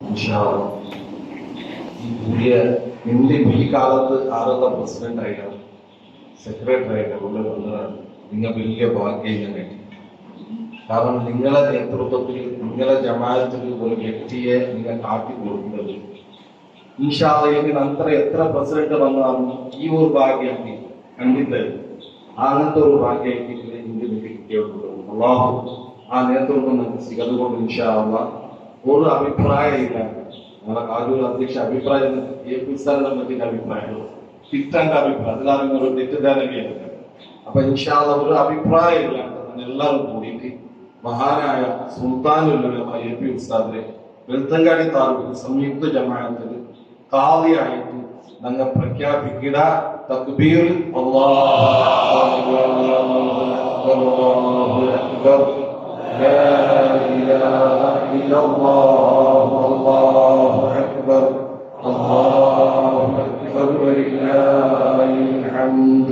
ഈ പുതിയ ഇന്ത്യ ഈ കാലത്ത് ആരുടെ പ്രസിഡന്റ് ആയിട്ടാണ് സെക്രട്ടറി ആയിട്ട് കൊണ്ടുവന്നതാണ് നിങ്ങൾ വലിയ ഭാഗ്യം ഞാൻ കിട്ടി. കാരണം നിങ്ങളെ നേതൃത്വത്തിൽ നിങ്ങളെ ജമാഅത്തിൽ ഒരു വ്യക്തിയെ നിങ്ങൾ കാട്ടി കൊടുക്കുന്നത് ഇൻഷാഅല്ലാഹ് അത്ര എത്ര പ്രസിഡന്റ് വന്നാലും ഈ ഒരു ഭാഗ്യം കണ്ടിട്ട് അങ്ങനത്തെ ഒരു ഭാഗ്യം ഇന്ത്യ കിട്ടിയിട്ടുള്ളൂ. അള്ളാഹു ആ നേതൃത്വം നമുക്ക് സിഗതുകൊണ്ട് ഇൻഷാഅല്ലാഹ് ഒരു അഭിപ്രായമില്ല. നമ്മളെ കാജൂർ അധ്യക്ഷ അഭിപ്രായം ഏൽപ്പിസ്ഥാനെ പറ്റിയ അഭിപ്രായങ്ങൾ ഫിറ്റാന്റെ അഭിപ്രായം എല്ലാവരും ഒരു തെറ്റിദ്ധാരണയാണ്. അപ്പൊ ഇൻഷാഅല്ലാഹ് ഒരു അഭിപ്രായം ഇല്ലാണ്ട് എല്ലാവരും കൂടിയിട്ട് മഹാനായ സുൽത്താനുല്ലമ AP ഉസ്താദിനെ വെളുത്തങ്കാടി താലൂക്ക് സംയുക്ത ജമാഅത്തിൽ ഖാദിയായിട്ട് ഞങ്ങൾ പ്രഖ്യാപിക്കുക. തക്ബീർ അല്ലാഹു അക്ബർ لا إله إلا الله الله أكبر الله أكبر ولله الحمد